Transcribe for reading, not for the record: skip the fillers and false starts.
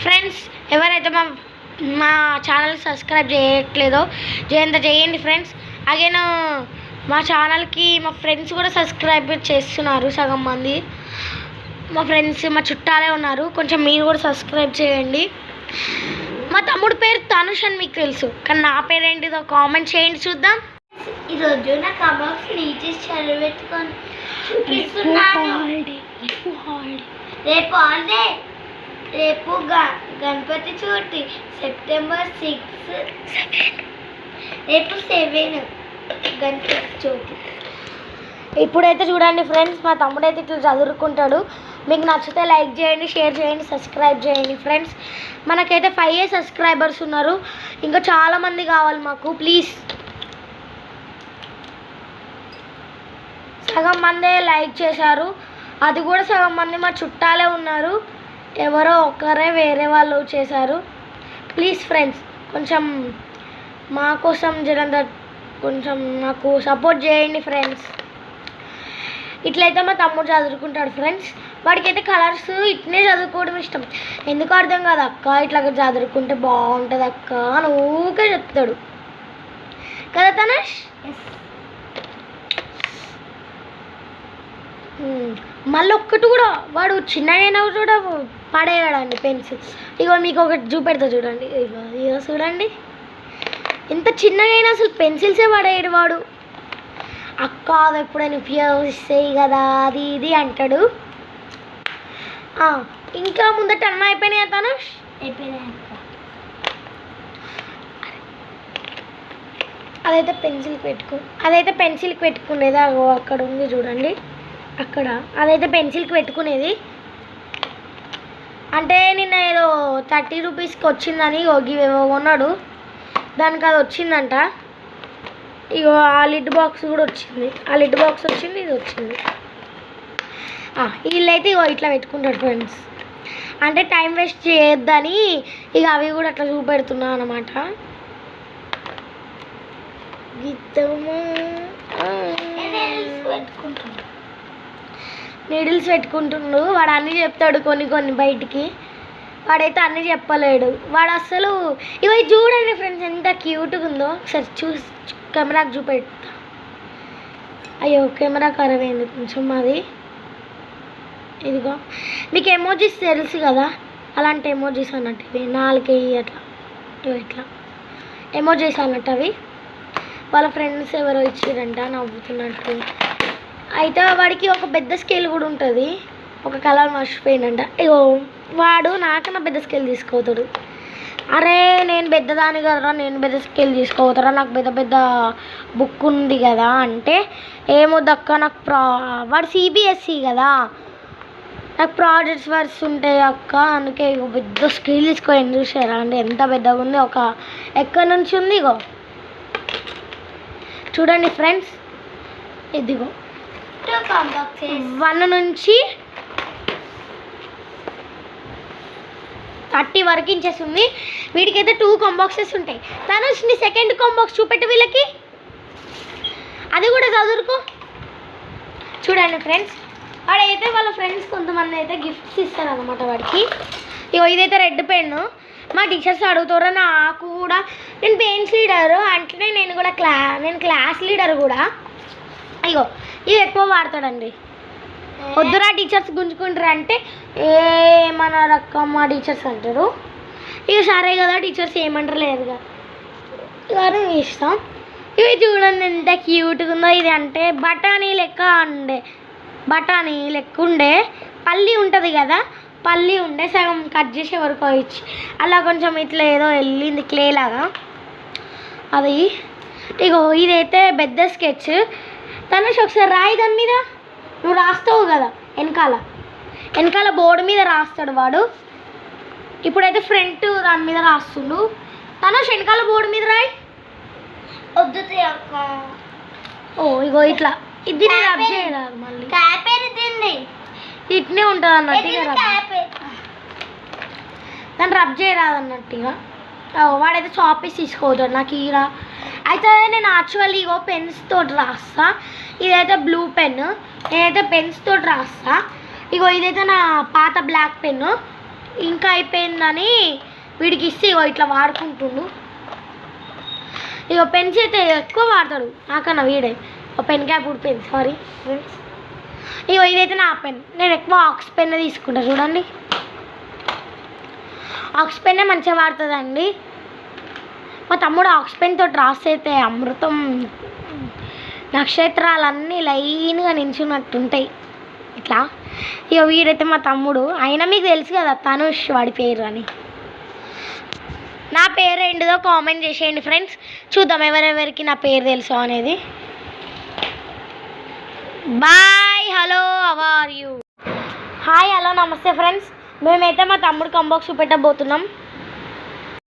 Friends ఎవరైతే మా channel subscribe చేయట్లేదో చేయండి ఫ్రెండ్స్. అగైన్ మా ఛానల్కి మా ఫ్రెండ్స్ కూడా సబ్స్క్రైబ్ చేస్తున్నారు. సగం మంది మా ఫ్రెండ్స్ మా చుట్టాలే ఉన్నారు. కొంచెం మీరు కూడా సబ్స్క్రైబ్ చేయండి. మా తమ్ముడు పేరు తనుష్ అని మీకు తెలుసు, కానీ నా పేరు ఏంటిదో కామెంట్ చేయండి చూద్దాం. ఈరోజు నా కబాక్స్ రీచెస్ చదివెట్టుకొని రేపు హాలిడే. రేపు గణపతి చవితి సెప్టెంబర్ 6. రేపు 7 గణపతి చవితి. ఇప్పుడైతే చూడండి ఫ్రెండ్స్, మా తమ్ముడు అయితే ఇట్లా చదువుకుంటాడు. మీకు నచ్చితే లైక్ చేయండి, షేర్ చేయండి, సబ్స్క్రైబ్ చేయండి ఫ్రెండ్స్. మనకైతే 5 సబ్స్క్రైబర్స్ ఉన్నారు. ఇంకా చాలామంది కావాలి మాకు. ప్లీజ్ సగం మందే లైక్ చేశారు, అది కూడా సగం మంది మా చుట్టాలే ఉన్నారు. ఎవరో ఒకరే వేరే వాళ్ళు చేశారు. ప్లీజ్ ఫ్రెండ్స్ కొంచెం మా కోసం జరంత కొంచెం మాకు సపోర్ట్ చేయండి ఫ్రెండ్స్. ఇట్లయితే మా తమ్ముడు చదువుకుంటాడు ఫ్రెండ్స్. వాడికైతే కలర్స్ ఇట్నే చదువుకోవడం ఇష్టం. ఎందుకు అర్థం కాదు అక్క, ఇట్లా చదువుకుంటే బాగుంటుంది అక్క అని ఊకే చెప్తాడు కదా తనుష్. మళ్ళీ ఒక్కటి కూడా వాడు చిన్నగా కూడా పడేయడండి పెన్సిల్స్. ఇగో మీకు ఒకటి చూపెడతా చూడండి. ఇగో చూడండి ఎంత చిన్నగా అయినా అసలు పెన్సిల్సే పడేయడు వాడు. అక్క అది ఎప్పుడైనా ఉపయోగిస్తాయి కదా అది ఇది అంటాడు. ఇంకా ముందట అన్న అయిపోయినాయా తనుష్? అయిపోయినాయి. అదైతే పెన్సిల్కి పెట్టుకునేది అక్కడ ఉంది చూడండి, అక్కడ అదైతే పెన్సిల్కి పెట్టుకునేది. అంటే నిన్న ఏదో 30 రూపీస్కి వచ్చిందని ఇవేవో కొన్నాడు, దానికి అది వచ్చిందంట. ఇగో ఆ లిడ్ బాక్స్ కూడా వచ్చింది, ఆ లిడ్ బాక్స్ వచ్చింది, ఇది వచ్చింది. వీళ్ళైతే ఇగో ఇట్లా పెట్టుకుంటాడు ఫ్రెండ్స్. అంటే టైం వేస్ట్ చేయొద్దని ఇక అవి కూడా అట్లా చూపెడుతున్నా అనమాట. నీడిల్స్ పెట్టుకుంటుండు వాడు. అన్నీ చెప్తాడు కొన్ని బయటికి. వాడైతే అన్నీ చెప్పలేడు వాడు అసలు. ఇవి చూడండి ఫ్రెండ్స్ ఎంత క్యూట్గా ఉందో. ఒకసారి కెమెరాకి చూపెడతా. అయ్యో కెమెరా ఖరాబ్ అయింది కొంచెం అది. ఇదిగో మీకు ఎమోజీస్ తెలుసు కదా, అలాంటి ఎమోజీస్ అన్నట్టు ఇవి. 4 అట్లా ఇట్లా ఎమోజీస్ అన్నట్టు అవి. వాళ్ళ ఫ్రెండ్స్ ఎవరో ఇచ్చిరంట నవ్వుతున్నట్టు. అయితే వాడికి ఒక పెద్ద స్కేల్ కూడా ఉంటుంది, ఒక కలర్ మర్చిపోయిందంట. ఇగో వాడు నాకన్నా పెద్ద స్కేల్ తీసుకోతాడు. అరే నేను పెద్దదాని కదరా, నేను పెద్ద స్కేల్ తీసుకోతారా, నాకు పెద్ద బుక్ ఉంది కదా అంటే ఏమొద్దక్క నాకు వాడు CBSE కదా, నాకు ప్రాజెక్ట్స్ వర్క్స్ ఉంటాయి అక్క, అందుకే ఇగో పెద్ద స్కేల్ తీసుకోండి. చూసారా అంటే ఎంత పెద్దగా ఉంది, ఒక ఎక్కడి నుంచి ఉంది. ఇగో చూడండి ఫ్రెండ్స్, ఇదిగో 1 నుంచి 30 వరకు ఇంచెస్ ఉంది. వీడికైతే 2 కాంబాక్సెస్ ఉంటాయి. తనుష్ నీ సెకండ్ కాంబాక్స్ చూపెట్టు వీళ్ళకి, అది కూడా చదువుకో. చూడండి ఫ్రెండ్స్, వాడైతే వాళ్ళ ఫ్రెండ్స్ కొంతమంది అయితే గిఫ్ట్స్ ఇస్తారు అనమాట వాడికి. ఇగో ఇదైతే రెడ్ పెన్ను. మా టీచర్స్ అడుగుతారు నాకు కూడా, నేను పెయిన్స్ లీడరు అంటే నేను కూడా నేను క్లాస్ లీడర్ కూడా. ఇగో ఇది ఎక్కువ వాడతాడండి. వద్దురా టీచర్స్ గుంజుకుంటారు అంటే ఏమన్నా రకం మా టీచర్స్ అంటారు. ఇక సరే కదా టీచర్స్ ఏమంటారు లేదుగా కానీ ఇస్తాం. ఇవి చూడండి ఎంత క్యూట్గా ఉందో. ఇది అంటే బఠానీ లెక్క ఉండే పల్లి ఉంటుంది కదా, పల్లి ఉండే సగం కట్ చేసే వరకు ఇచ్చి అలా కొంచెం ఇట్లా ఏదో వెళ్ళింది క్లే లాగా అది. ఇగో ఇదైతే పెద్ద స్కెచ్. తనుష్ ఒకసారి రాయి దాని మీద, నువ్వు రాస్తావు కదా వెనకాల బోర్డు మీద రాస్తాడు వాడు. ఇప్పుడైతే ఫ్రంట్ దాని మీద రాస్తుండు. తనుష్ వెనకాల బోర్డు మీద రాయి. వద్దుతాయి అక్క. ఇగో ఇట్లా ఇది రబ్ చేయరాదు, మళ్ళీ ఇట్నే ఉంటుంది అన్నట్టు దాన్ని రబ్ చేయరాదు అన్నట్టుగా. వాడైతే చాపీస్ తీసుకోవద్దు నాకు ఈరా. అయితే నేను యాక్చువల్లీ ఇగో పెన్స్ తోటి రాస్తా. ఇదైతే బ్లూ పెన్, నేనైతే పెన్స్ తోటి రాస్తా. ఇగో ఇదైతే నా పాత బ్లాక్ పెన్ను. ఇంకా అయిపోయిందని వీడికి ఇస్తే ఇగో ఇట్లా వాడుకుంటుండు. ఇక పెన్స్ అయితే ఎక్కువ వాడతాడు నాకన్నా వీడే. ఒక పెన్ క్యాప్ ఊడిపోయింది, సారీ ఫ్రెండ్స్. ఇగో ఇదైతే నా పెన్. నేను ఎక్కువ ఆక్స్ పెన్ తీసుకుంటా చూడండి. ఆక్స్ పెన్నే మంచిగా వాడుతుందండి. మా తమ్ముడు ఆక్స్ పెన్ తోటి రాస్తే అమృతం నక్షత్రాలన్నీ లైన్గా నించున్నట్టుంటాయి ఇట్లా. ఇక వీడైతే మా తమ్ముడు. అయినా మీకు తెలుసు కదా తనుష్ వాడి పేరు అని. నా పేరు ఏంటిదో కామెంట్ చేసేయండి ఫ్రెండ్స్, చూద్దాం ఎవరెవరికి నా పేరు తెలుసు అనేది. Bye, hello, how are you? Hi, hello, నమస్తే ఫ్రెండ్స్. మేమైతే మా తమ్ముడికి అన్బాక్స్ పెట్టబోతున్నాం.